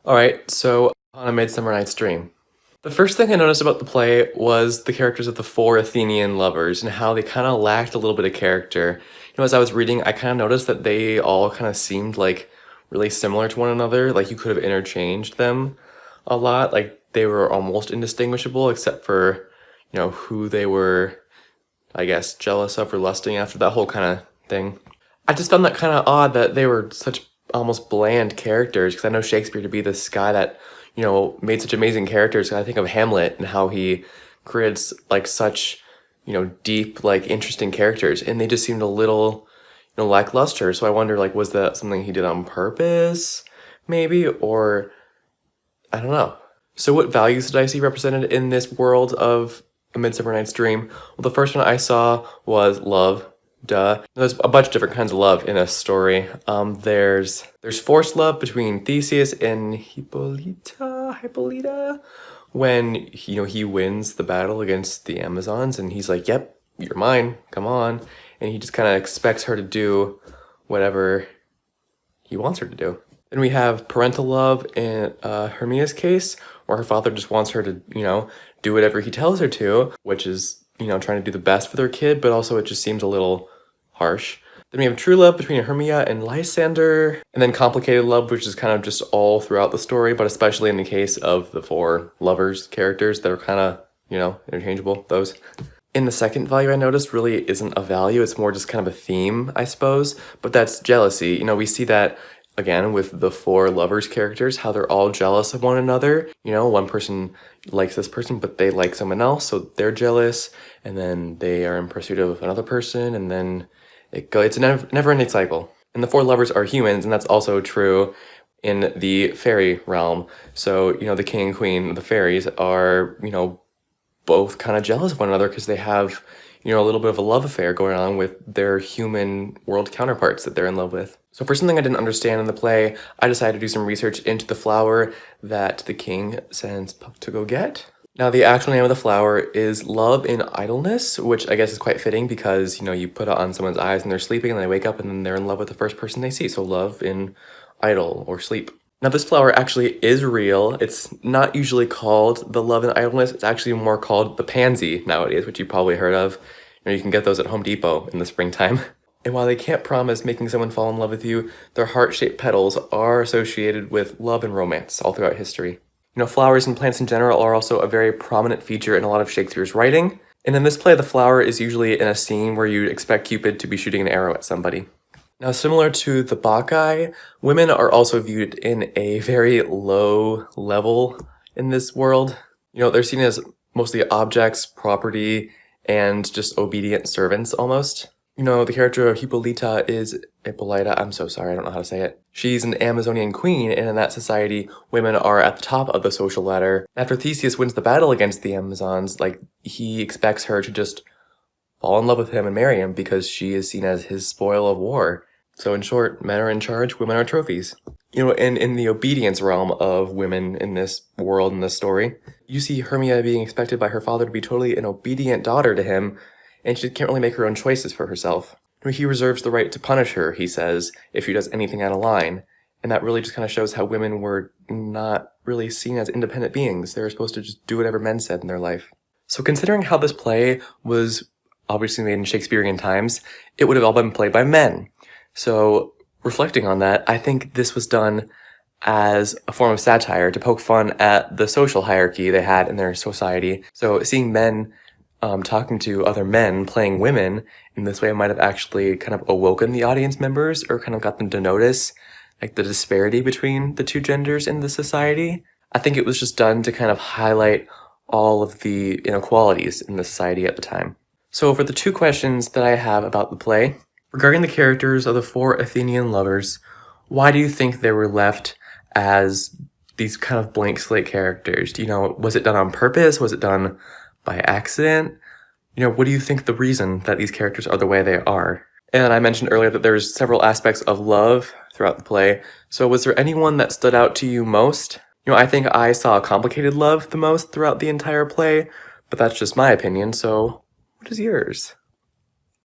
Alright, so on A Midsummer Night's Dream. The first thing I noticed about the play was the characters of the four Athenian lovers and how they kind of lacked a little bit of character. As I was reading, I kind of noticed that they all kind of seemed like really similar to one another, like you could have interchanged them a lot, like they were almost indistinguishable except for, who they were, I guess, jealous of or lusting after, that whole kind of thing. I just found that kind of odd that they were such almost bland characters, because I know Shakespeare to be this guy that, made such amazing characters. I think of Hamlet and how he creates like such, deep, like interesting characters, and they just seemed a little, lackluster. So I wonder, like, was that something he did on purpose, maybe, or I don't know. So what values did I see represented in this world of A Midsummer Night's Dream? Well, the first one I saw was love. Duh. There's a bunch of different kinds of love in a story. There's forced love between Theseus and Hippolyta, when he wins the battle against the Amazons, and he's like, "Yep, you're mine. Come on," and he just kind of expects her to do whatever he wants her to do. Then we have parental love in Hermia's case, where her father just wants her to, do whatever he tells her to, which is, trying to do the best for their kid, but also it just seems a little harsh. Then we have true love between Hermia and Lysander, and then complicated love, which is kind of just all throughout the story, but especially in the case of the four lovers characters that are kind of, interchangeable, those. In the second value I noticed really isn't a value, it's more just kind of a theme, I suppose, but that's jealousy. We see that again with the four lovers characters, how they're all jealous of one another. One person likes this person, but they like someone else, so they're jealous, and then they are in pursuit of another person, and then it's a never-ending cycle. And the four lovers are humans, and that's also true in the fairy realm. So, the king and queen, the fairies, are, both kind of jealous of one another because they have, a little bit of a love affair going on with their human world counterparts that they're in love with. So for something I didn't understand in the play, I decided to do some research into the flower that the king sends Puck to go get. Now, the actual name of the flower is Love in Idleness, which I guess is quite fitting because, you put it on someone's eyes and they're sleeping and they wake up and then they're in love with the first person they see. So love in idle or sleep. Now, this flower actually is real. It's not usually called the Love in Idleness. It's actually more called the pansy nowadays, which you've probably heard of. You can get those at Home Depot in the springtime. And while they can't promise making someone fall in love with you, their heart-shaped petals are associated with love and romance all throughout history. Flowers and plants in general are also a very prominent feature in a lot of Shakespeare's writing. And in this play, the flower is usually in a scene where you'd expect Cupid to be shooting an arrow at somebody. Now, similar to the Bacchae, women are also viewed in a very low level in this world. They're seen as mostly objects, property, and just obedient servants almost. The character of Hippolyta is Hippolyta, I'm so sorry, I don't know how to say it. She's an Amazonian queen, and in that society, women are at the top of the social ladder. After Theseus wins the battle against the Amazons, he expects her to just fall in love with him and marry him because she is seen as his spoil of war. So in short, men are in charge, women are trophies. And in the obedience realm of women in this world, in this story, you see Hermia being expected by her father to be totally an obedient daughter to him, and she can't really make her own choices for herself. He reserves the right to punish her, he says, if she does anything out of line. And that really just kind of shows how women were not really seen as independent beings. They were supposed to just do whatever men said in their life. So considering how this play was obviously made in Shakespearean times, it would have all been played by men. So reflecting on that, I think this was done as a form of satire to poke fun at the social hierarchy they had in their society. So seeing men talking to other men playing women in this way might have actually kind of awoken the audience members or kind of got them to notice the disparity between the two genders in the society. I think it was just done to kind of highlight all of the inequalities in the society at the time. So for the two questions that I have about the play, regarding the characters of the four Athenian lovers, why do you think they were left as these kind of blank slate characters? Was it done on purpose? Was it done by accident? What do you think the reason that these characters are the way they are? And I mentioned earlier that there's several aspects of love throughout the play. So was there anyone that stood out to you most? I think I saw complicated love the most throughout the entire play, but that's just my opinion, so what is yours?